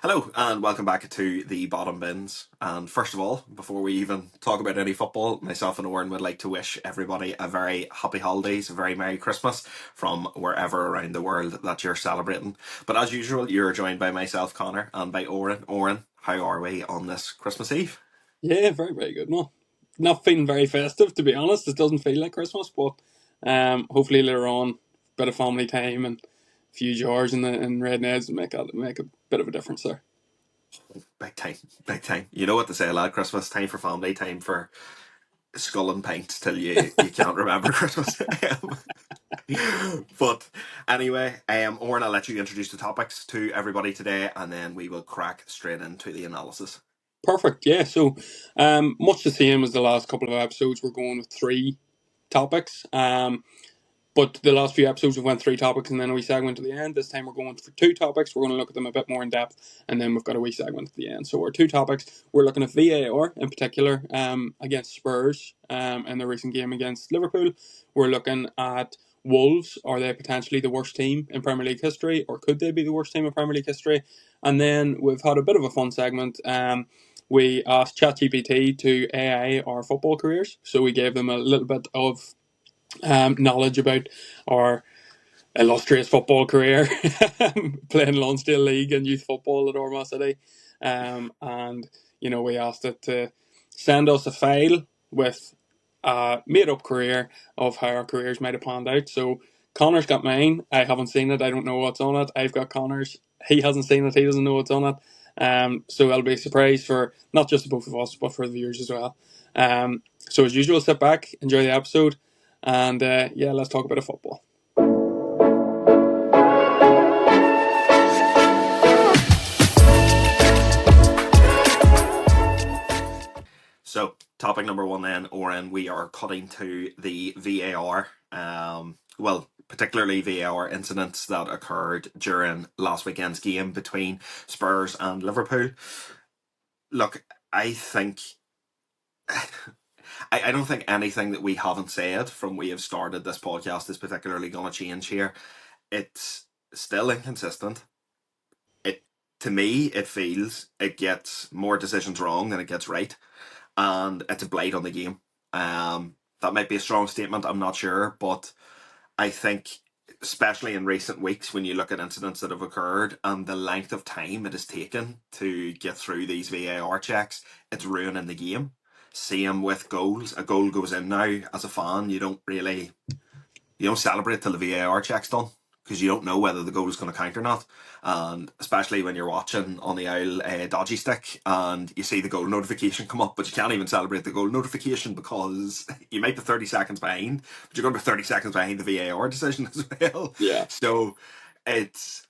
Hello and welcome back to the Bottom Bins. And first of all, before we even talk about any football, myself and Oran would like to wish everybody a very happy holidays, a very Merry Christmas from wherever around the world that you're celebrating. But as usual, you're joined by myself, Connor, and by Oran. Oran, how are we on this Christmas Eve? Yeah, very, very good. No, not feeling very festive, to be honest. It doesn't feel like Christmas, but hopefully later on, bit of family time and a few jars in Red Neds will make a bit of a difference there. Big time, big time. You know what to say, lad. Christmas time for family, time for skull and pints till you can't remember Christmas. But anyway, Oren, I'll let you introduce the topics to everybody today, and then we will crack straight into the analysis. Perfect. Yeah. So, much the same as the last couple of episodes, we're going with three topics. But the last few episodes we went three topics and then a wee segment at the end. This time we're going for two topics. We're going to look at them a bit more in depth, and then we've got a wee segment at the end. So our two topics, we're looking at VAR in particular against Spurs in the recent game against Liverpool. We're looking at Wolves. Are they potentially the worst team in Premier League history, or could they be the worst team in Premier League history? And then we've had a bit of a fun segment. We asked ChatGPT to AI our football careers. So we gave them a little bit of knowledge about our illustrious football career, playing Lonsdale League and youth football at Armagh City. And, we asked it to send us a file with a made up career of how our careers might have panned out. So Connor's got mine. I haven't seen it. I don't know what's on it. I've got Connor's. He hasn't seen it. He doesn't know what's on it. So it'll be a surprise for not just the both of us, but for the viewers as well. So as usual, sit back, enjoy the episode, and let's talk about a football. So, topic number one then, Oren, we are cutting to the VAR. Particularly VAR incidents that occurred during last weekend's game between Spurs and Liverpool. Look, I think I don't think anything that we haven't said from we have started this podcast is particularly going to change here. It's still inconsistent. It To me, it feels it gets more decisions wrong than it gets right, and it's a blight on the game. That might be a strong statement. I'm not sure, but I think, especially in recent weeks, when you look at incidents that have occurred and the length of time it has taken to get through these VAR checks, it's ruining the game. Same with goals. A goal goes in now. As a fan, you don't celebrate till the VAR check's done because you don't know whether the goal is going to count or not. And especially when you're watching on the owl dodgy stick and you see the goal notification come up, but you can't even celebrate the goal notification because you might be 30 seconds behind, but you're going to be 30 seconds behind the VAR decision as well. Yeah. So it's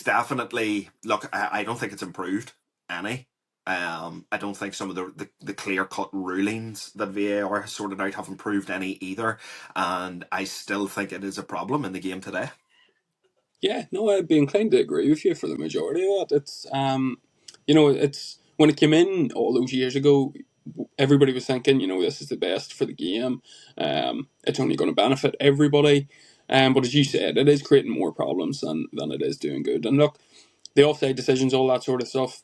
definitely, look, I don't think it's improved any. I don't think some of the clear cut rulings that VAR has sorted out have improved any either, and I still think it is a problem in the game today. Yeah, no, I'd be inclined to agree with you for the majority of that. It's when it came in all those years ago, everybody was thinking, this is the best for the game. It's only going to benefit everybody. But as you said, it is creating more problems than it is doing good. And look, the offside decisions, all that sort of stuff,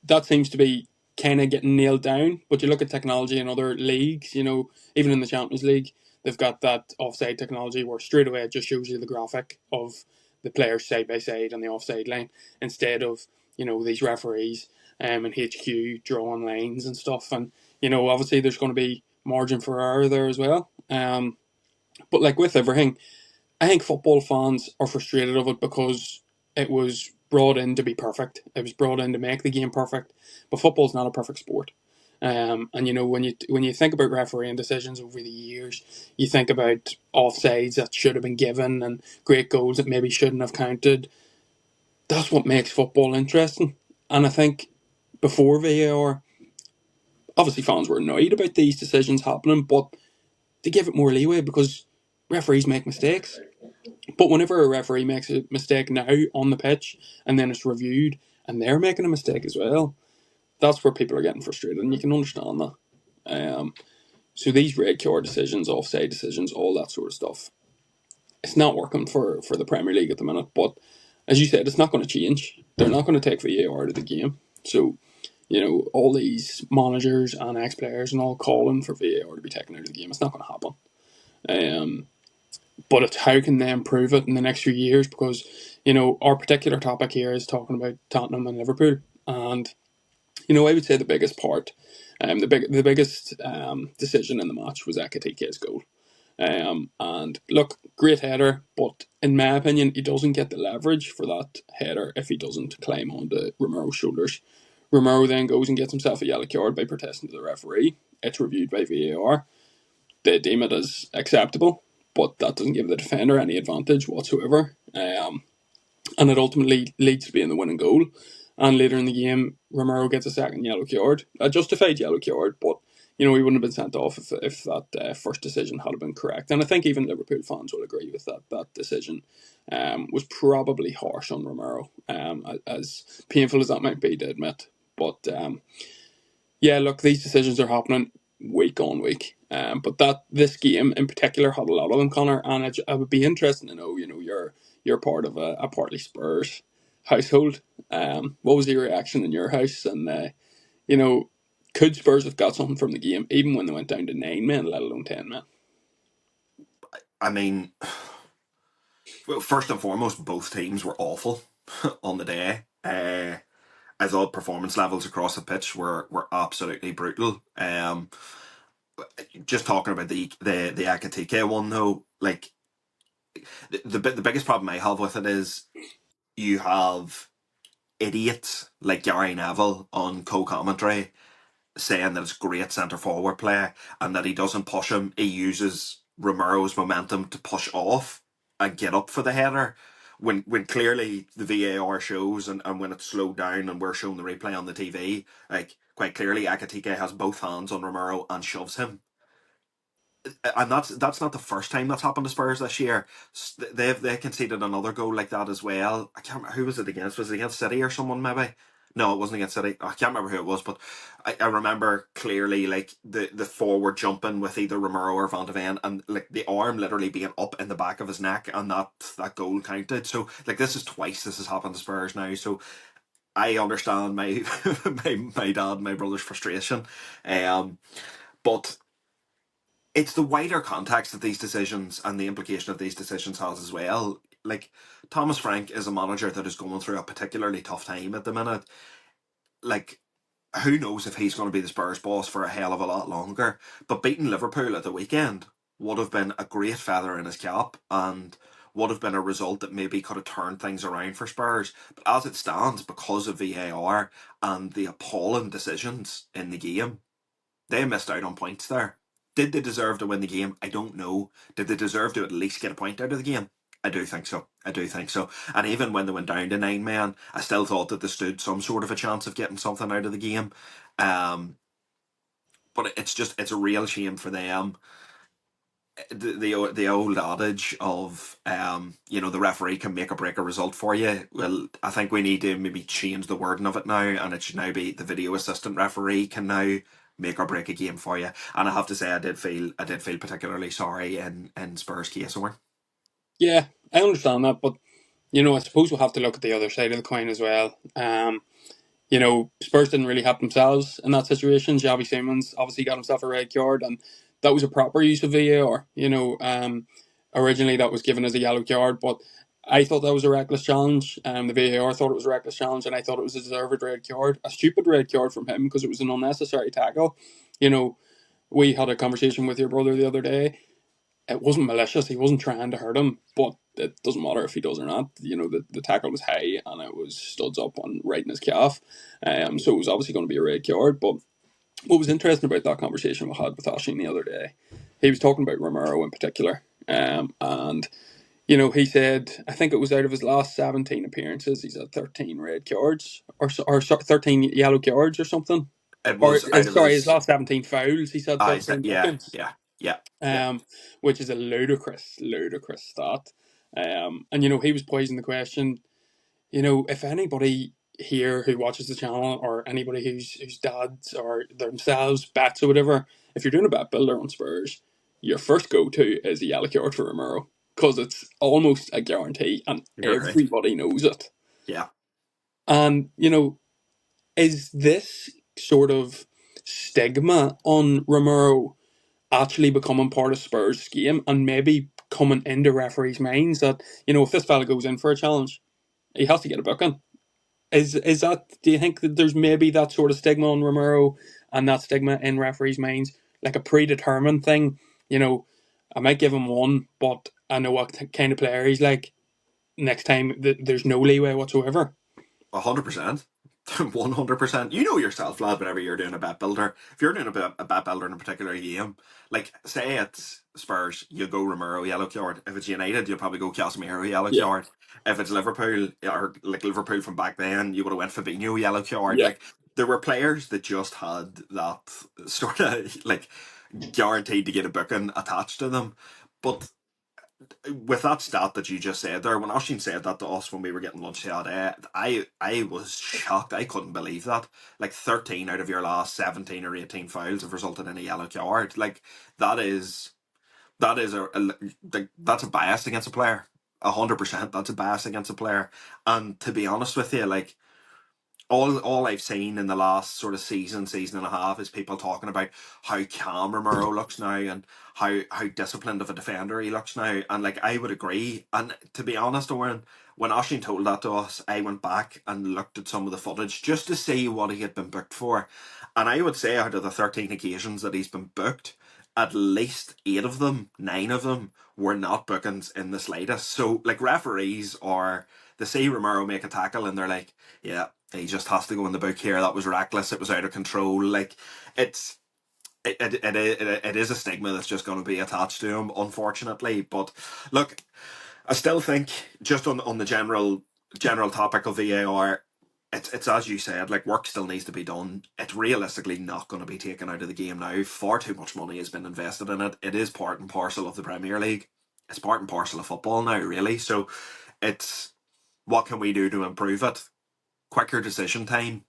that seems to be kind of getting nailed down. But you look at technology in other leagues, even in the Champions League, they've got that offside technology where straight away it just shows you the graphic of the players side by side on the offside line instead of these referees and HQ drawing lines and stuff. And obviously there's going to be margin for error there as well. But like with everything, I think football fans are frustrated of it because it was brought in to be perfect. It was brought in to make the game perfect. But football's not a perfect sport. And when you think about refereeing decisions over the years, you think about offsides that should have been given and great goals that maybe shouldn't have counted. That's what makes football interesting. And I think before VAR, obviously fans were annoyed about these decisions happening, but they give it more leeway because referees make mistakes. But whenever a referee makes a mistake now on the pitch and then it's reviewed and they're making a mistake as well, that's where people are getting frustrated, and you can understand that. So these red card decisions, offside decisions, all that sort of stuff, it's not working for the Premier League at the minute. But as you said, it's not going to change. They're not going to take VAR out of the game. So, all these managers and ex-players and all calling for VAR to be taken out of the game, it's not going to happen. But it's how can they improve it in the next few years? Because, our particular topic here is talking about Tottenham and Liverpool. And, I would say the biggest part, the biggest decision in the match was Ekitike's goal. And look, great header, but in my opinion, he doesn't get the leverage for that header if he doesn't climb onto Romero's shoulders. Romero then goes and gets himself a yellow card by protesting to the referee. It's reviewed by VAR. They deem it as acceptable, but that doesn't give the defender any advantage whatsoever. And it ultimately leads to being the winning goal. And later in the game, Romero gets a second yellow card, a justified yellow card, but he wouldn't have been sent off if that first decision had been correct. And I think even Liverpool fans will agree with that. That decision was probably harsh on Romero, as painful as that might be to admit. But yeah, look, these decisions are happening week on week. But this game in particular had a lot of them, Connor, and I would be interested to know, you're part of a partly Spurs household. What was your reaction in your house? And could Spurs have got something from the game, even when they went down to 9 men, let alone 10 men? I mean, well, first and foremost, both teams were awful on the day. I thought performance levels across the pitch were absolutely brutal. Just talking about the Akatike one though, like the biggest problem I have with it is you have idiots like Gary Neville on co-commentary saying that it's great centre forward play and that he doesn't push him. He uses Romero's momentum to push off and get up for the header. When clearly the VAR shows and when it's slowed down and we're showing the replay on the TV, like quite clearly Akatike has both hands on Romero and shoves him. And that's not the first time that's happened to Spurs this year. They conceded another goal like that as well. I can't remember who was it against. Was it against City or someone maybe? No, it wasn't against City. I can't remember who it was, but I remember clearly like the forward jumping with either Romero or Van de Ven, and like the arm literally being up in the back of his neck, and that goal counted. So like this is twice this has happened to Spurs now. So I understand my my dad, my brother's frustration, but it's the wider context of these decisions and the implication of these decisions has as well. Like Thomas Frank is a manager that is going through a particularly tough time at the minute. Like who knows if he's going to be the Spurs boss for a hell of a lot longer. But beating Liverpool at the weekend would have been a great feather in his cap and would have been a result that maybe could have turned things around for Spurs. But as it stands, because of VAR and the appalling decisions in the game, they missed out on points there. Did they deserve to win the game? I don't know. Did they deserve to at least get a point out of the game? I do think so. I do think so. And even when they went down to 9 men, I still thought that they stood some sort of a chance of getting something out of the game. Um, but it's a real shame for them. The old adage of the referee can make or break a result for you. Well, I think we need to maybe change the wording of it now, and it should now be the video assistant referee can now make or break a game for you. And I have to say, I did feel particularly sorry in Spurs' case, Owen. Yeah, I understand that, but I suppose we'll have to look at the other side of the coin as well. Spurs didn't really help themselves in that situation. Xavi Simons obviously got himself a red card, and that was a proper use of VAR. Originally that was given as a yellow card, but I thought that was a reckless challenge. The VAR thought it was a reckless challenge, and I thought it was a deserved red card. A stupid red card from him because it was an unnecessary tackle. We had a conversation with your brother the other day. It wasn't malicious. He wasn't trying to hurt him, but it doesn't matter if he does or not. The tackle was high and it was studs up on right in his calf. So it was obviously going to be a red card. But what was interesting about that conversation we had with Ashin the other day, he was talking about Romero in particular. And he said, I think it was out of his last 17 appearances, he's had 13 red cards or 13 yellow cards or something. It Or was out of his his. last 17 fouls, he's had I said, 13 yeah, bookings, yeah, yeah, yeah. um, which is a ludicrous stat. And he was posing the question, if anybody here who watches the channel or anybody whose dads or themselves bets or whatever, if you're doing a bet builder on Spurs, your first go to is a yellow card for Romero. because it's almost a guarantee and You're right. everybody knows it. Yeah. And, is this sort of stigma on Romero actually becoming part of Spurs' game and maybe coming into referees' minds that, if this fella goes in for a challenge, he has to get a booking? Is that, do you think that there's maybe that sort of stigma on Romero and that stigma in referees' minds, like a predetermined thing? I might give him one, but I know what kind of player he's like. Next time, there's no leeway whatsoever. 100%. 100%. You know yourself, lad, whenever you're doing a bet builder. If you're doing a bet builder in a particular game, like say it's Spurs, you go Romero, yellow card. If it's United, you'll probably go Casemiro, yellow Yeah, card. If it's Liverpool, or like Liverpool from back then, you would have went Fabinho, yellow card. yeah. Like there were players that just had that sort of like guaranteed to get a booking attached to them. But with that stat that you just said there, when Oshin said that to us when we were getting lunch the other day, I was shocked. I couldn't believe that. Like 13 out of your last 17 or 18 fouls have resulted in a yellow card. Like that is that's a bias against a player. 100%. That's a bias against a player. And to be honest with you, like all I've seen in the last sort of season and a half is people talking about how calm Romero looks now and how disciplined of a defender he looks now. And like I would agree. And to be honest, Owen, when Oshin told that to us, I went back and looked at some of the footage just to see what he had been booked for. And I would say out of the 13 occasions that he's been booked, at least 8 of them, 9 of them were not bookings in the slightest. So like referees are, they see Romero make a tackle and they're like, yeah, he just has to go in the book here. That was reckless. It was out of control. Like it's it is a stigma that's just going to be attached to him, unfortunately. But look, I still think just on the general topic of VAR, it's as you said, like work still needs to be done. It's realistically not going to be taken out of the game now. Far too much money has been invested in it. It is part and parcel of the Premier League. It's part and parcel of football now, really. So it's what can we do to improve it? Quicker decision time,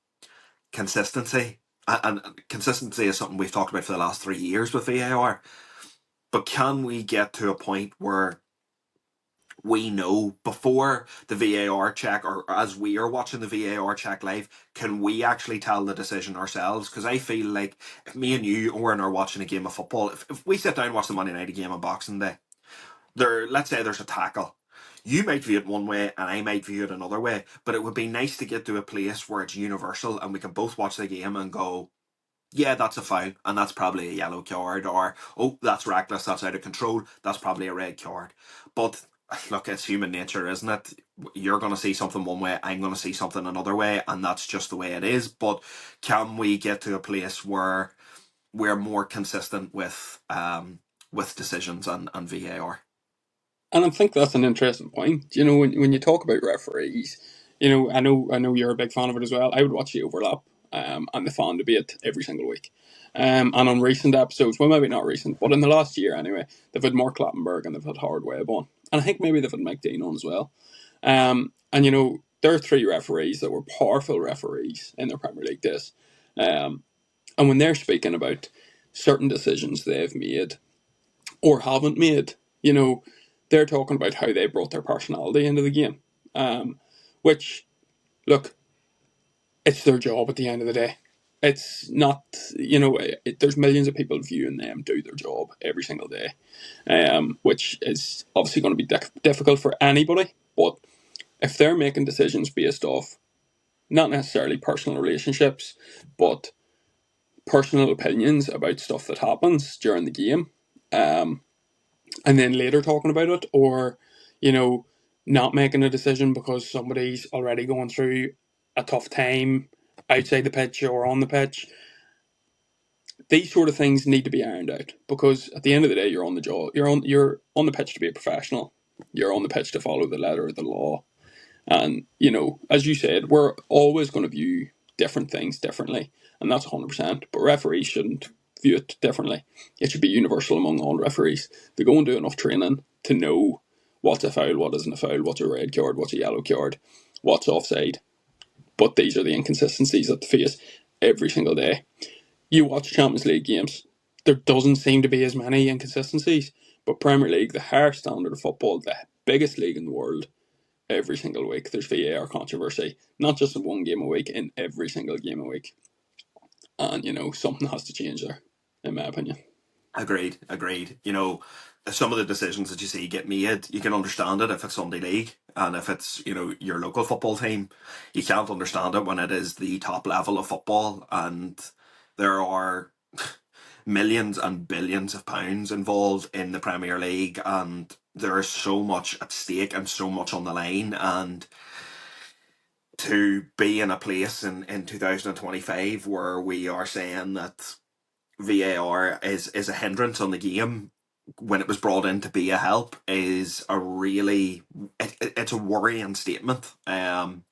consistency. And consistency is something we've talked about for the last 3 years with VAR. But can we get to a point where we know before the VAR check, or as we are watching the VAR check live, can we actually tell the decision ourselves? Because I feel like if me and you, Oren, are watching a game of football, if we sit down and watch the Monday night game on Boxing Day, let's say there's a tackle. You might view it one way and I might view it another way, but it would be nice to get to a place where it's universal and we can both watch the game and go, yeah, that's a foul and that's probably a yellow card, or oh, that's reckless, that's out of control, that's probably a red card. But look, it's human nature, isn't it? You're going to see something one way, I'm going to see something another way, and that's just the way it is. But can we get to a place where we're more consistent with decisions and VAR? And I think that's an interesting point. When you talk about referees, I know you're a big fan of it as well. I would watch the overlap and the fan debate every single week. And on recent episodes, well, maybe not recent, but in the last year anyway, they've had Mark Clattenburg and they've had Howard Webb on. And I think maybe they've had Mike Dean on as well. And there are 3 referees that were powerful referees in their Premier League days. And when they're speaking about certain decisions they've made or haven't made, they're talking about how they brought their personality into the game. Which, look, it's their job at the end of the day. It's not, there's millions of people viewing them do their job every single day, which is obviously going to be difficult for anybody. But if they're making decisions based off not necessarily personal relationships, but personal opinions about stuff that happens during the game, and then later talking about it, or you know, not making a decision because somebody's already going through a tough time outside the pitch or on the pitch. These sort of things need to be ironed out because at the end of the day, you're on the job. You're on the pitch to be a professional. You're on the pitch to follow the letter of the law. And as you said, we're always going to view different things differently, and that's 100%. But referees shouldn't view it differently. It should be universal among all referees. They go and do enough training to know what's a foul, what isn't a foul, what's a red card, what's a yellow card, what's offside. But these are the inconsistencies that they face every single day. You watch Champions League games, there doesn't seem to be as many inconsistencies, But Premier League, the higher standard of football, the biggest league in the world, every single week there's VAR controversy. Not just in one game a week, in every single game a week. And, something has to change there, in my opinion. Agreed, agreed. Some of the decisions that you see get made, you can understand it if it's Sunday League and if it's, your local football team. You can't understand it when it is the top level of football and there are millions and billions of pounds involved in the Premier League and there is so much at stake and so much on the line, and to be in a place in 2025 where we are saying that VAR is a hindrance on the game when it was brought in to be a help is a really it's a worrying statement. And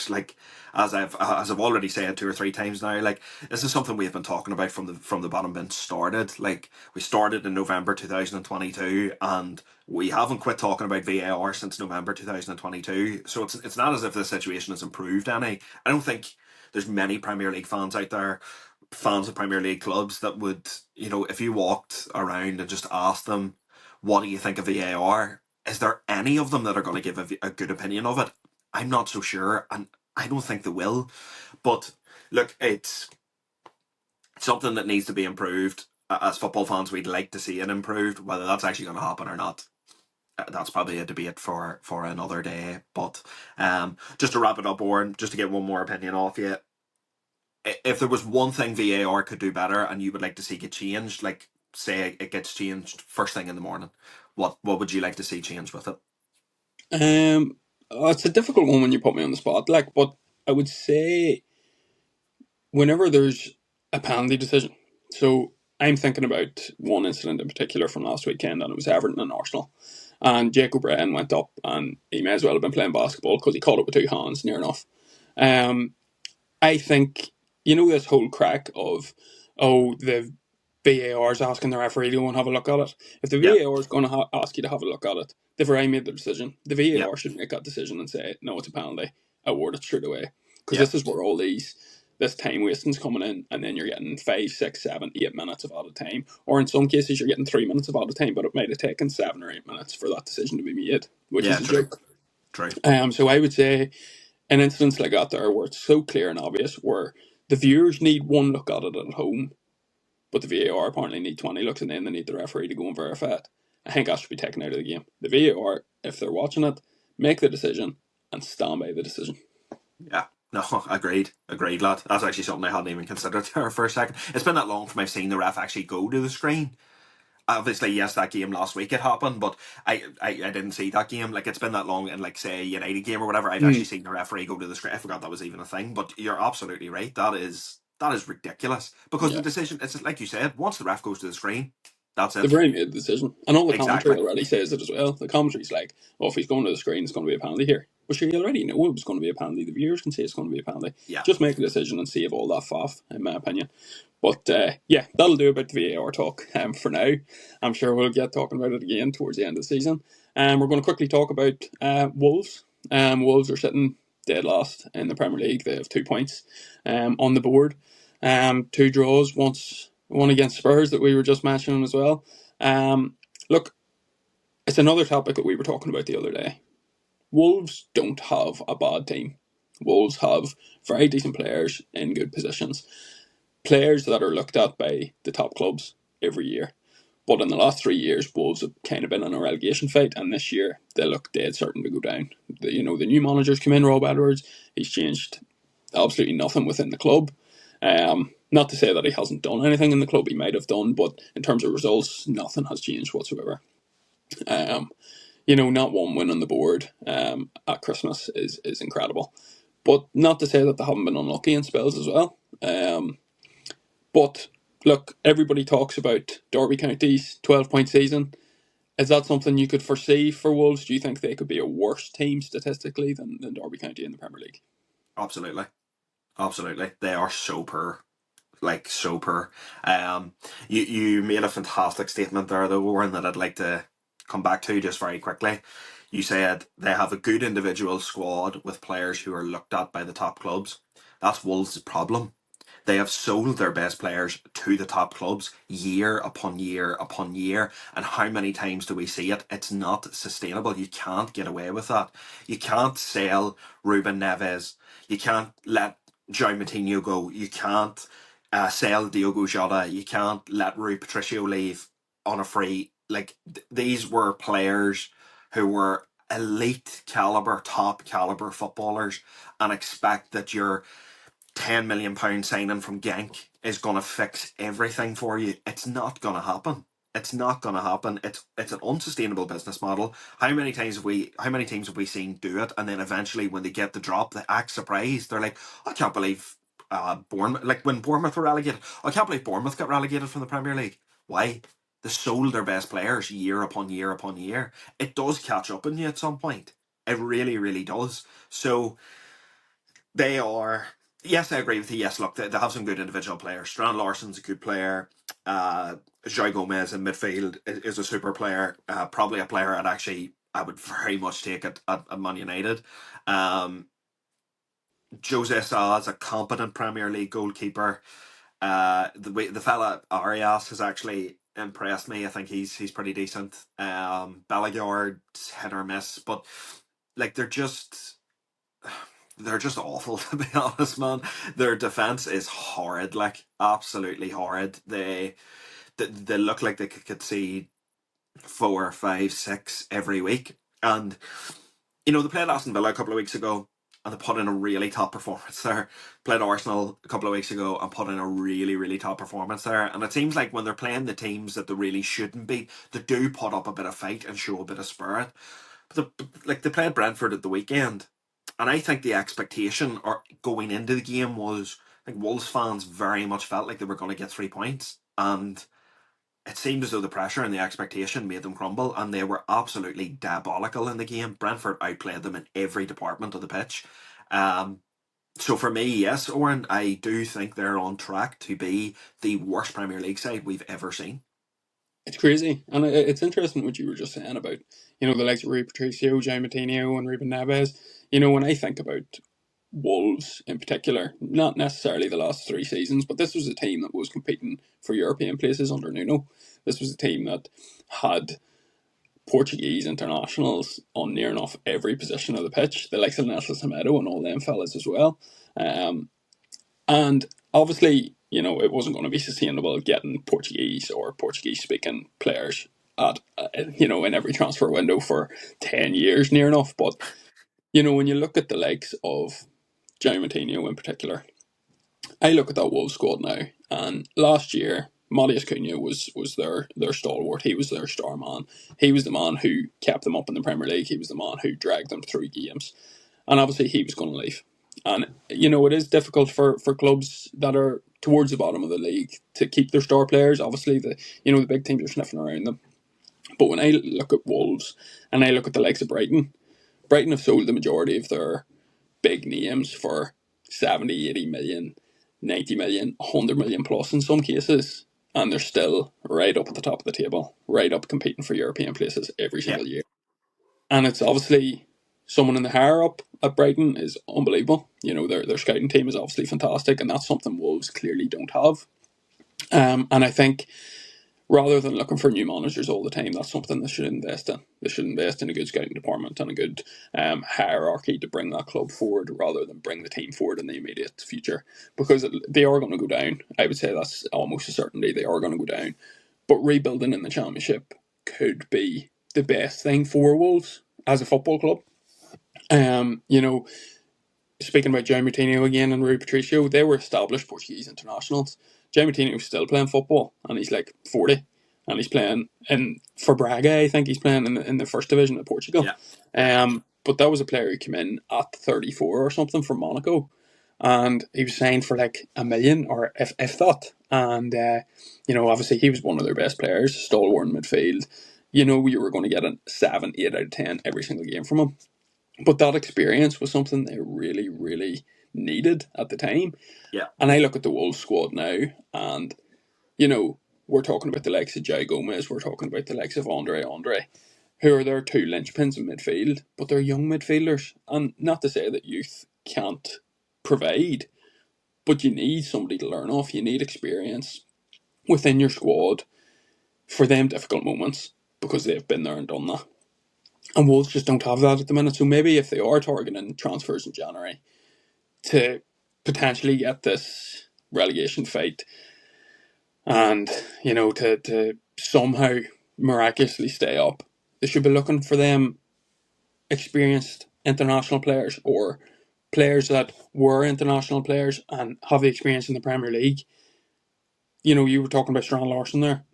like as I've already said 2 or 3 times now, like this is something we've been talking about from the bottom bench started. Like we started in November 2022 and we haven't quit talking about VAR since November 2022. So it's not as if the situation has improved any. I don't think there's many Premier League fans out there, fans of Premier League clubs, that would, if you walked around and just asked them, what do you think of VAR? Is there any of them that are going to give a good opinion of it? I'm not so sure, and I don't think they will. But look, it's something that needs to be improved. As football fans, we'd like to see it improved. Whether that's actually going to happen or not, that's probably a debate for another day. But just to wrap it up, Oran, just to get one more opinion off you, if there was one thing VAR could do better and you would like to see get changed, like say it gets changed first thing in the morning, what would you like to see changed with it? It's a difficult one when you put me on the spot, but I would say whenever there's a penalty decision. So I'm thinking about one incident in particular from last weekend, and it was Everton and Arsenal. And Jake O'Brien went up, and he may as well have been playing basketball because he caught it with 2 hands, near enough. I think, this whole crack of, the VAR is asking the referee to go and have a look at it. If the Yeah, VAR is going to ask you to have a look at it, they've already made the decision. The yeah, VAR should make that decision and say, no, it's a penalty. Award it straight away. Because yeah, this is where this time wasting's coming in, and then you're getting 5, 6, 7, 8 minutes of added time. Or in some cases, you're getting 3 minutes of added time, but it might have taken 7 or 8 minutes for that decision to be made, which is yeah. a True, joke. true. So I would say an instance like that there where it's so clear and obvious, where the viewers need one look at it at home, but the VAR apparently need 20 looks, and then they need the referee to go and verify it. I think that should be taken out of the game. The VAR, if they're watching it, make the decision and stand by the decision. Yeah. No, agreed, lad. That's actually something I hadn't even considered there for a second. It's been that long from I've seen the ref actually go to the screen. Obviously, yes, that game last week it happened, but I didn't see that game. Like it's been that long in like say a United game or whatever. I've actually Mm. seen the referee go to the screen. I forgot that was even a thing. But you're absolutely right. That is ridiculous because the Yeah. decision. It's like you said. Once the ref goes to the screen, that's They've it. already made the decision. And all the commentary Exactly. already says it as well. The commentary's like, if he's going to the screen, it's going to be a penalty here. Well, sure, you already know it was going to be a penalty. The viewers can say it's going to be a penalty. Yeah. Just make a decision and save all that faff, in my opinion. But yeah, that'll do about the VAR talk for now. I'm sure we'll get talking about it again towards the end of the season. We're going to quickly talk about Wolves. Wolves are sitting dead last in the Premier League. They have 2 points on the board. 2 draws, one against Spurs that we were just mentioning as well. Look, it's another topic that we were talking about the other day. Wolves don't have a bad team. Wolves have very decent players in good positions. Players that are looked at by the top clubs every year. But in the last 3 years, Wolves have kind of been in a relegation fight, and this year they look dead certain to go down. The new manager's come in, Rob Edwards. He's changed absolutely nothing within the club. Not to say that he hasn't done anything in the club, he might have done, but in terms of results, nothing has changed whatsoever. Not one win on the board at Christmas is incredible. But not to say that they haven't been unlucky in spells as well. But look, everybody talks about Derby County's 12-point season. Is that something you could foresee for Wolves? Do you think they could be a worse team statistically than Derby County in the Premier League? Absolutely. Absolutely. They are so poor. Like so poor. You made a fantastic statement there though, Warren, that I'd like to come back to just very quickly. You said they have a good individual squad with players who are looked at by the top clubs. That's Wolves' problem. They have sold their best players to the top clubs year upon year upon year. And how many times do we see it? It's not sustainable. You can't get away with that. You can't sell Ruben Neves. You can't let João Moutinho go. You can't sell Diogo Jota. You can't let Rui Patricio leave on a free. Like, these were players who were elite caliber, top caliber footballers, and expect that your £10 million signing from Genk is going to fix everything for you. It's not going to happen. It's not going to happen. It's an unsustainable business model. How many teams have we seen do it, and then eventually when they get the drop, they act surprised. They're like, I can't believe Bournemouth, like when Bournemouth were relegated. I can't believe Bournemouth got relegated from the Premier League. Why? They sold their best players year upon year upon year. It does catch up on you at some point. It really, really does. So they are. Yes, I agree with you. Yes, look, they have some good individual players. Strand Larsen's a good player. João Gomez in midfield is a super player. Probably a player I would very much take at Man United. Um, Jose Sa is a competent Premier League goalkeeper. The fella Arias has actually impressed me. I think he's pretty decent. Bellegarde's hit or miss, but like they're just awful, to be honest, man. Their defense is horrid, like absolutely horrid. They look like they could concede 4, 5, 6 every week. And they played Aston Villa a couple of weeks ago, and they put in a really top performance there. Played Arsenal a couple of weeks ago and put in a really, really top performance there. And it seems like when they're playing the teams that they really shouldn't be, they do put up a bit of fight and show a bit of spirit. Like they played Brentford at the weekend, and I think the expectation or going into the game was like Wolves fans very much felt like they were going to get 3 points, and it seemed as though the pressure and the expectation made them crumble, and they were absolutely diabolical in the game. Brentford outplayed them in every department of the pitch. Um, so for me, yes, Oran, I do think they're on track to be the worst Premier League side we've ever seen. It's crazy, and it's interesting what you were just saying about the likes of Rui Patricio, João Moutinho, and Ruben Neves. When I think about Wolves in particular, not necessarily the last 3 seasons, but this was a team that was competing for European places under Nuno. This was a team that had Portuguese internationals on near enough every position of the pitch, the likes of Nelson Semedo and all them fellas as well. And obviously, it wasn't going to be sustainable getting Portuguese or Portuguese speaking players at in every transfer window for 10 years near enough. But when you look at the likes of João Moutinho in particular, I look at that Wolves squad now, and last year Matheus Cunha was their stalwart. He was their star man. He was the man who kept them up in the Premier League. He was the man who dragged them through games, and obviously he was going to leave. And it is difficult for clubs that are towards the bottom of the league to keep their star players. Obviously, the big teams are sniffing around them. But when I look at Wolves and I look at the likes of Brighton, Brighton have sold the majority of their big names for 70, 80 million, 90 million, 100 million plus in some cases. And they're still right up at the top of the table, right up competing for European places every Yeah, single year. And it's obviously someone in the higher up at Brighton is unbelievable. Their scouting team is obviously fantastic, and that's something Wolves clearly don't have. And I think rather than looking for new managers all the time, that's something they should invest in. They should invest in a good scouting department and a good hierarchy to bring that club forward rather than bring the team forward in the immediate future. Because they are going to go down. I would say that's almost a certainty. They are going to go down. But rebuilding in the Championship could be the best thing for Wolves as a football club. Speaking about João Moutinho again and Rui Patricio, they were established Portuguese internationals. João Moutinho's still playing football, and he's like 40, and he's playing for Braga. I think he's playing in the first division of Portugal. yeah, yeah, But that was a player who came in at 34 or something from Monaco, and he was signed for like 1 million or if that. And obviously he was one of their best players, stalwart in midfield. You were going to get a 7, 8 out of 10 every single game from him. But that experience was something they really, really needed at the time. yeah. And I look at the Wolves squad now, and we're talking about the likes of João Gomez, we're talking about the likes of Andre, who are their two linchpins in midfield, but they're young midfielders. And not to say that youth can't provide, but you need somebody to learn off. You need experience within your squad for them difficult moments because they've been there and done that. And Wolves just don't have that at the minute. So maybe if they are targeting transfers in January to potentially get this relegation fight and, to somehow miraculously stay up, they should be looking for them experienced international players or players that were international players and have the experience in the Premier League. You were talking about Strand Larson there.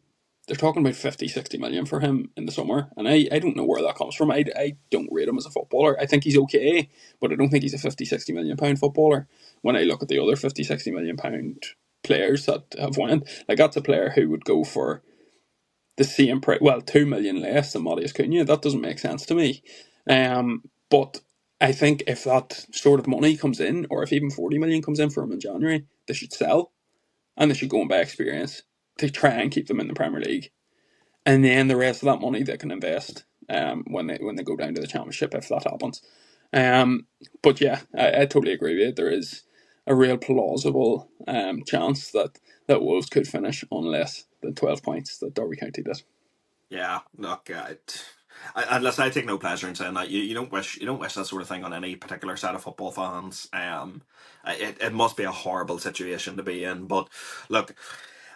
They're talking about 50, 60 million for him in the summer, and I don't know where that comes from. I don't rate him as a footballer. I think he's okay, but I don't think he's a 50, 60 million pound footballer. When I look at the other 50, 60 million pound players that have won, like that's a player who would go for the same price, well, 2 million less than Matheus Cunha. That doesn't make sense to me. But I think if that sort of money comes in, or if even 40 million comes in for him in January, they should sell and they should go and buy experience to try and keep them in the Premier League. And then the rest of that money they can invest when they go down to the Championship if that happens. But yeah, I totally agree with you. There is a real plausible chance that Wolves could finish on less than 12 points that Derby County did. Yeah, look, unless I take no pleasure in saying that you don't wish that sort of thing on any particular set of football fans. It must be a horrible situation to be in. But look,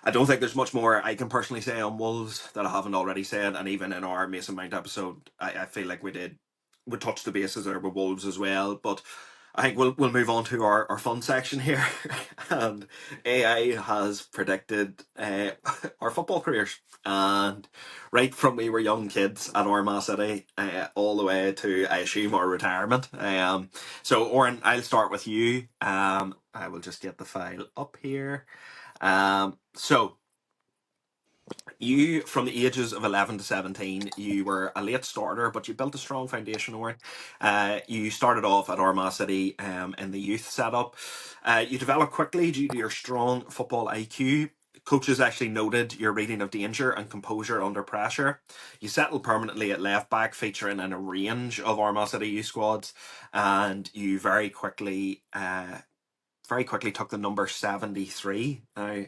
I don't think there's much more I can personally say on Wolves that I haven't already said. And even in our Mason Mount episode, I feel like we touched the bases there with Wolves as well. But I think we'll move on to our fun section here. And AI has predicted our football careers. And right from we were young kids at Armagh City, all the way to, I assume, our retirement. So, Oran, I'll start with you. I will just get the file up here. So you, from the ages of 11 to 17, you were a late starter, but you built a strong foundation, Owen. You started off at Armagh City in the youth setup. You developed quickly due to your strong football IQ. Coaches actually noted your reading of danger and composure under pressure. You settled permanently at left back, featuring in a range of Armagh City youth squads, and you very quickly took the number 73. Now,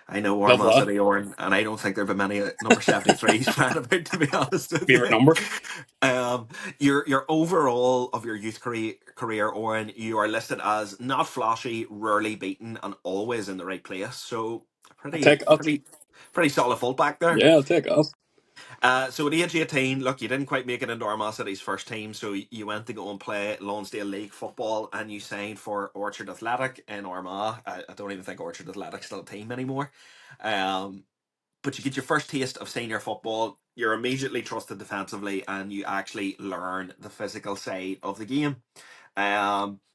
I know Love Armagh that. City, Oran, and I don't think there have been many number 73s flying about, to be honest with Favorite you. number? Um, your overall of your youth career, Oran, you are listed as not flashy, rarely beaten, and always in the right place. So I'll pretty, take that. pretty, pretty solid fullback there. Yeah, I'll take that. So at age 18, look, you didn't quite make it into Armagh City's first team, so you went to go and play Lonsdale League football, and you signed for Orchard Athletic in Armagh. I don't even think Orchard Athletic's still a team anymore. Um, but you get your first taste of senior football. You're immediately trusted defensively, and you actually learn the physical side of the game.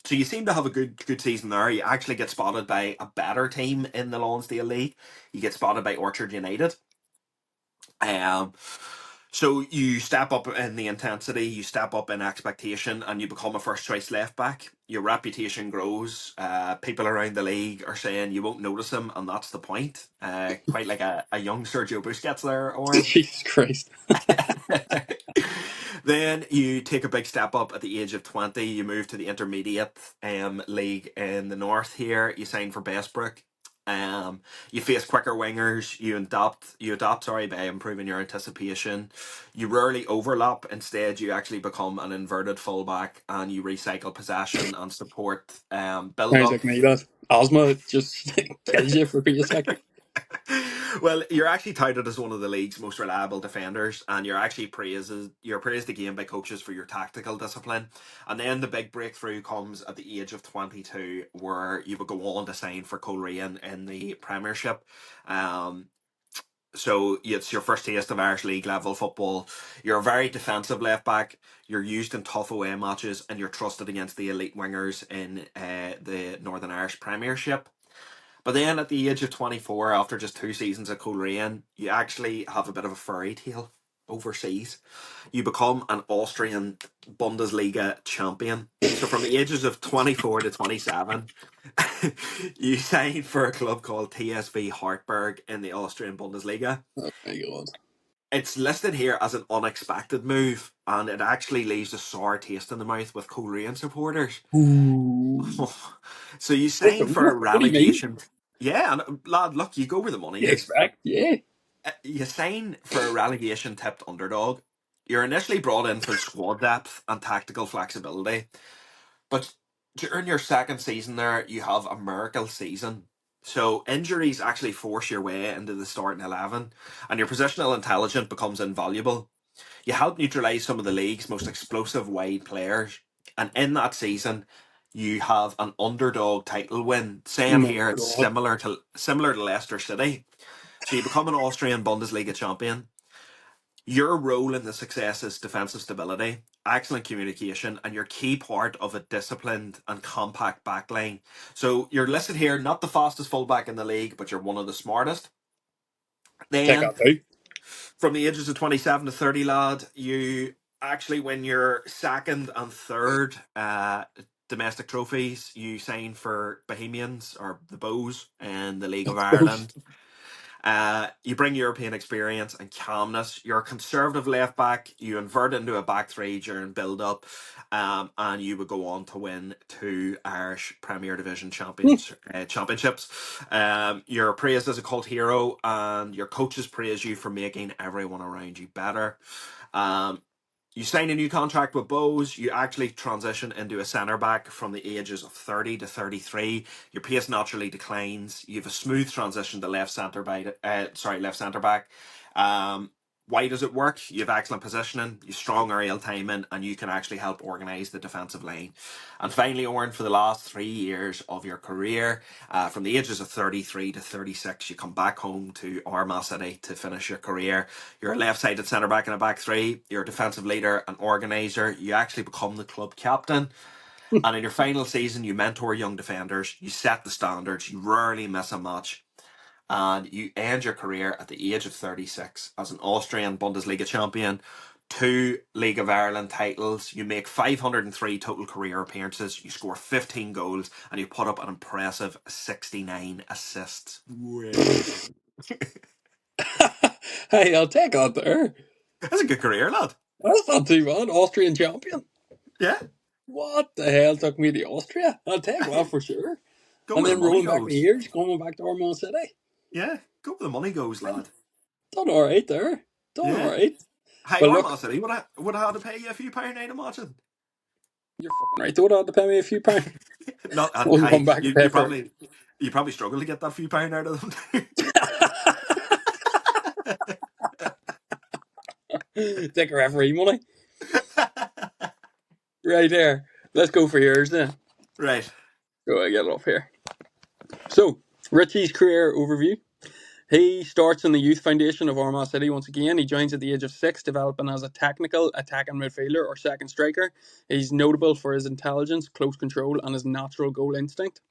So you seem to have a good season there. You actually get spotted by a better team in the Lonsdale League. You get spotted by Orchard United. Um, so you step up in the intensity, you step up in expectation, and you become a first choice left back. Your reputation grows. People around the league are saying you won't notice him, and that's the point. Quite like a young Sergio Busquets there, Oren. Jesus Christ. Then you take a big step up at the age of 20. You move to the intermediate league in the north here. You sign for Bestbrook. You face quicker wingers. You adapt, sorry, by improving your anticipation. You rarely overlap. Instead, you actually become an inverted fullback, and you recycle possession and support build Sounds up. like me, that. Asthma just kills you for a second. Well, you're actually touted as one of the league's most reliable defenders, and you're praised again by coaches for your tactical discipline. And then the big breakthrough comes at the age of 22, where you would go on to sign for Coleraine in the Premiership. Um, so it's your first taste of Irish League level football. You're a very defensive left back. You're used in tough away matches, and you're trusted against the elite wingers in the Northern Irish Premiership. But then at the age of 24, after just 2 seasons at Coleraine, you actually have a bit of a fairy tale overseas. You become an Austrian Bundesliga champion. So from the ages of 24 to 27, you signed for a club called TSV Hartberg in the Austrian Bundesliga. Oh my god. It's listed here as an unexpected move, and it actually leaves a sour taste in the mouth with Coleraine supporters. Ooh. So you Just sign for a over. What do you mean? relegation. Yeah, and lad, look, you go where the money You is. expect? Yeah. You sign for a relegation tipped underdog. You're initially brought in for squad depth and tactical flexibility, but during your second season there, you have a miracle season. So injuries actually force your way into the starting 11, and your positional intelligence becomes invaluable. You help neutralise some of the league's most explosive wide players, and in that season, you have an underdog title win. Saying My here, it's God. similar to Leicester City. So you become an Austrian Bundesliga champion. Your role in the success is defensive stability, excellent communication, and your key part of a disciplined and compact backline. So you're listed here, not the fastest fullback in the league, but you're one of the smartest. Take Then that too. from the ages of 27 to 30, lad, you actually win your second and third domestic trophies. You sign for Bohemians or the Bows in the League of Suppose. Ireland. You bring European experience and calmness. You're a conservative left back. You invert into a back three during build up, and you would go on to win two Irish Premier Division championships. You're praised as a cult hero, and your coaches praise you for making everyone around you better. Um, you sign a new contract with Bose. You actually transition into a centre back from the ages of 30 to 33. Your pace naturally declines. You have a smooth transition to left centre back. Um, why does it work? You have excellent positioning, you have strong aerial timing, and you can actually help organise the defensive line. And finally, Oran, for the last 3 years of your career, from the ages of 33 to 36, you come back home to Armagh City to finish your career. You're a left-sided centre back in a back three. You're a defensive leader, an organiser. You actually become the club captain. And in your final season, you mentor young defenders. You set the standards. You rarely miss a match. And you end your career at the age of 36 as an Austrian Bundesliga champion, two League of Ireland titles. You make 503 total career appearances. You score 15 goals, and you put up an impressive 69 assists. Wow. Hey, I'll take that there. That's a good career, lad. That's not too bad. Austrian champion. Yeah. What the hell took me to Austria? I'll take that for sure. Go And where the then money rolling back the goes. years, coming back to Armagh City. Yeah, go where the money goes, lad. Done alright there. Done Yeah. alright. Hey, But look, Armagh City, would I have to pay you a few pound, I'd imagine. you're fucking right. Don't have to pay me a few pounds. Not, and We'll hey, come back and pay for you probably struggle to get that few pound out of them too. take a referee money. Right there. Let's go for yours then. Right. Go I get it off here. So, Richie's career overview. He starts in the youth foundation of Armagh City once again. He joins at the age of 6, developing as a technical attacking midfielder or second striker. He's notable for his intelligence, close control, and his natural goal instinct.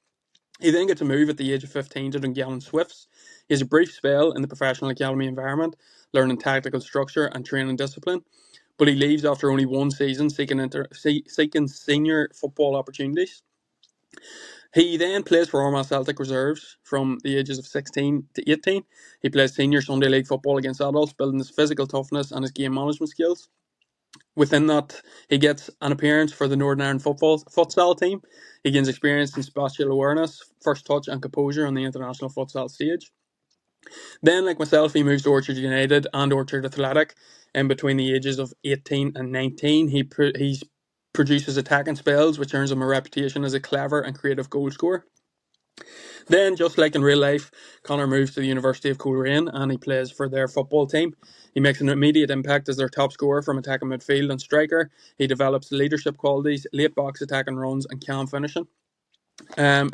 He then gets a move at the age of 15 to Dungannon Swifts. He has a brief spell in the professional academy environment, learning tactical structure and training discipline. But he leaves after only one season, seeking senior football opportunities. He then plays for Armagh Celtic reserves from the ages of 16 to 18. He plays senior Sunday League football against adults, building his physical toughness and his game management skills. Within that, he gets an appearance for the Northern Ireland futsal team. He gains experience in spatial awareness, first touch, and composure on the international futsal stage. Then, like myself, he moves to Orchard United and Orchard Athletic. And between the ages of 18 and 19, he produces attacking spells, which earns him a reputation as a clever and creative goal scorer. Then, just like in real life, Connor moves to the University of Coleraine and he plays for their football team. He makes an immediate impact as their top scorer from attacking midfield and striker. He develops leadership qualities, late box attacking runs, and calm finishing.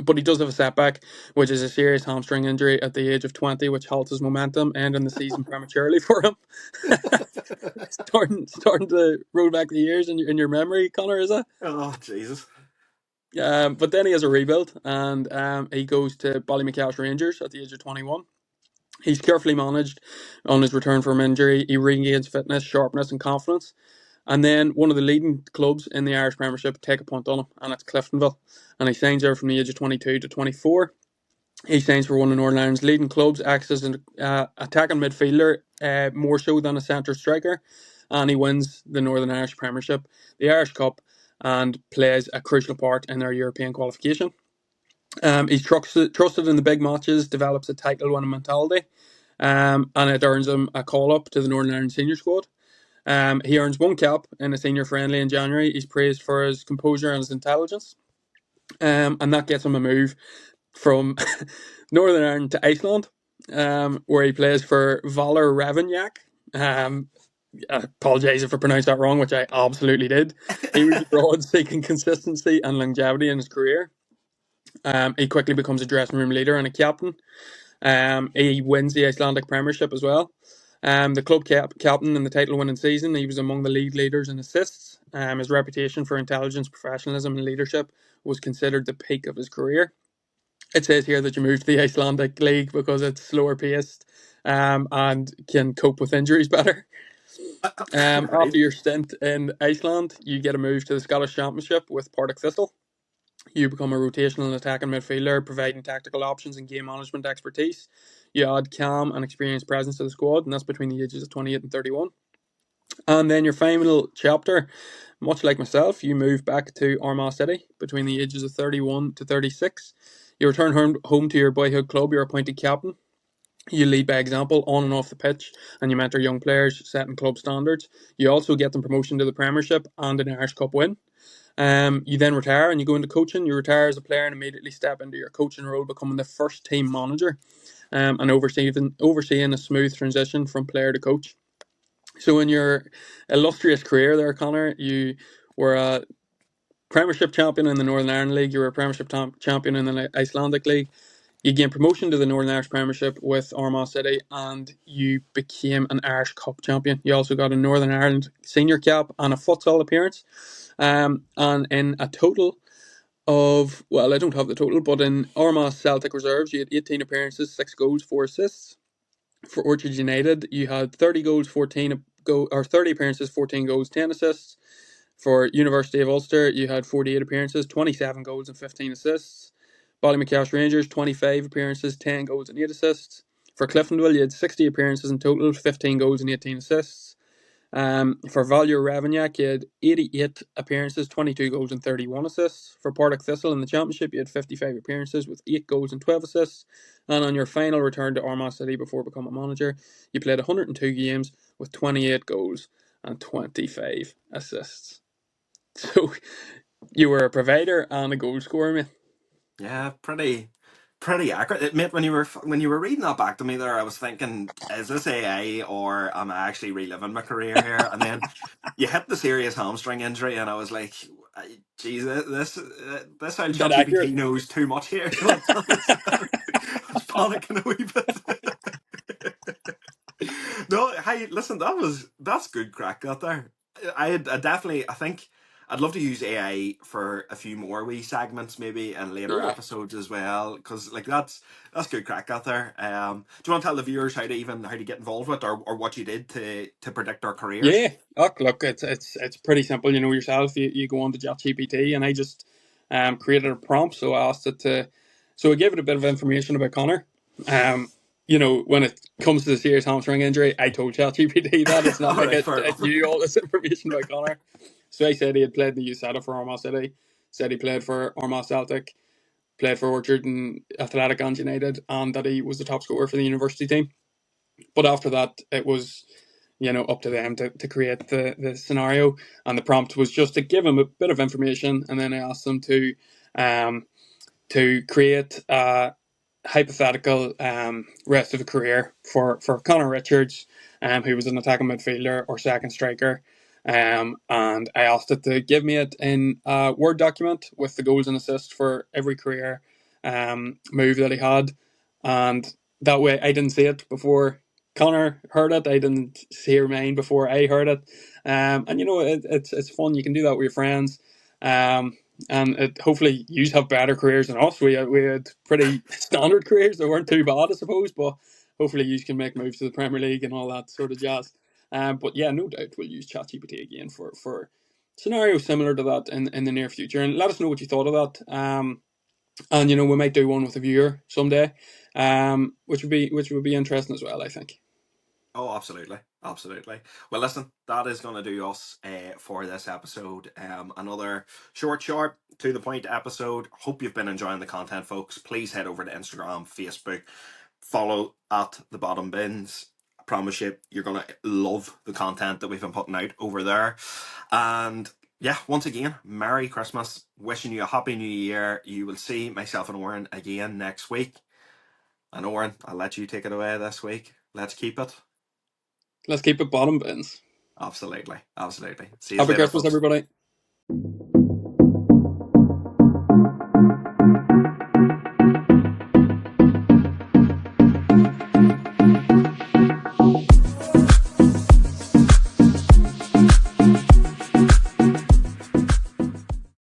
But he does have a setback, which is a serious hamstring injury at the age of 20, which halts his momentum, ending the season prematurely for him. starting to roll back the years in your memory, Connor, is it? Oh, Jesus. But then he has a rebuild and he goes to Ballymacash Rangers at the age of 21. He's carefully managed on his return from injury. He regains fitness, sharpness, and confidence. And then one of the leading clubs in the Irish Premiership take a punt on him, and it's Cliftonville. And he signs there from the age of 22 to 24. He signs for one of Northern Ireland's leading clubs, acts as an attacking midfielder, more so than a centre striker, and he wins the Northern Irish Premiership, the Irish Cup, and plays a crucial part in their European qualification. He's trusted in the big matches, develops a title-winning mentality, and it earns him a call-up to the Northern Ireland senior squad. He earns one cap in a senior friendly in January. He's praised for his composure and his intelligence, and that gets him a move from Northern Ireland to Iceland, where he plays for Valur Ravnjak. I apologise if I pronounced that wrong, which I absolutely did. He was abroad seeking consistency and longevity in his career. He quickly becomes a dressing room leader and a captain. He wins the Icelandic Premiership as well. The club captain in the title-winning season, he was among the league leaders in assists. His reputation for intelligence, professionalism, and leadership was considered the peak of his career. It says here that you moved to the Icelandic League because it's slower paced and can cope with injuries better. Right. After your stint in Iceland, you get a move to the Scottish Championship with Partick Thistle. You become a rotational and attacking midfielder, providing tactical options and game management expertise. You add calm and experienced presence to the squad, and that's between the ages of 28 and 31. And then your final chapter, much like myself, you move back to Armagh City between the ages of 31 to 36. You return home to your boyhood club, you're appointed captain. You lead by example on and off the pitch, and you mentor young players, setting club standards. You also get them promotion to the Premiership and an Irish Cup win. You then retire and you go into coaching. You retire as a player and immediately step into your coaching role, becoming the first team manager, and overseeing a smooth transition from player to coach. So in your illustrious career there, Connor, you were a Premiership champion in the Northern Ireland League. You were a Premiership champion in the Icelandic League. You gained promotion to the Northern Irish Premiership with Armagh City, and you became an Irish Cup champion. You also got a Northern Ireland senior cap and a futsal appearance. And in a total of, well, I don't have the total, but in Armagh Celtic reserves, you had 18 appearances, 6 goals, 4 assists. For Orchard United, you had 30 goals, 30 appearances, 14 goals, 10 assists. For University of Ulster, you had 48 appearances, 27 goals, and 15 assists. Ballymacash Rangers, 25 appearances, 10 goals, and 8 assists. For Cliftonville, you had 60 appearances in total, 15 goals, and 18 assists. For Valur Ravnjak, you had 88 appearances, 22 goals, and 31 assists. For Partick Thistle in the Championship, you had 55 appearances with 8 goals and 12 assists. And on your final return to Armagh City before becoming manager, you played 102 games with 28 goals and 25 assists. So you were a provider and a goal scorer, mate. Yeah, pretty accurate, mate. When you were reading that back to me there, I was thinking, is this AI or am I actually reliving my career here? And then you hit the serious hamstring injury, and I was like, geez, this old Bit accurate. ChatGPT knows too much here. I was panicking a wee bit. No, hey, listen, that's good crack out there. I definitely, I think I'd love to use AI for a few more wee segments, maybe in later Yeah. episodes as well, because like that's good crack out there. Do you want to tell the viewers how to get involved with, or what you did to predict our careers? Yeah, look, it's pretty simple. You know yourself. You go on to ChatGPT, and I just created a prompt. So I asked it to, so I gave it a bit of information about Connor. Um, when it comes to the serious hamstring injury, I told ChatGPT that it's not All like right, it, fair it enough. knew all this information about Connor. So I said he had played in the youth setup for Armagh City. Said he played for Armagh Celtic, played for Orchard and Athletic and United, and that he was the top scorer for the university team. But after that, it was up to them to create the scenario. And the prompt was just to give them a bit of information, and then I asked them um, to create a hypothetical rest of a career for Connor Richards, who was an attacking midfielder or second striker. And I asked it to give me it in a Word document with the goals and assists for every career move that he had. And that way I didn't see it before Connor heard it. I didn't hear mine before I heard it. And it's fun. You can do that with your friends. And hopefully you have better careers than us. We had pretty standard careers that weren't too bad, I suppose. But hopefully you can make moves to the Premier League and all that sort of jazz. But yeah, no doubt we'll use ChatGPT again for scenarios similar to that in the near future. And let us know what you thought of that. And we might do one with a viewer someday, which would be interesting as well, I think. Oh, absolutely. Absolutely. Well, listen, that is going to do us for this episode. Another short, to the point episode. Hope you've been enjoying the content, folks. Please head over to Instagram, Facebook, follow at the bottom bins. I promise you, you're going to love the content that we've been putting out over there. And yeah, once again, Merry Christmas. Wishing you a Happy New Year. You will see myself and Oran again next week. And Oran, I'll let you take it away this week. Let's keep it. Let's keep it bottom bins. Absolutely. Absolutely. See you Happy later, Christmas, folks. everybody.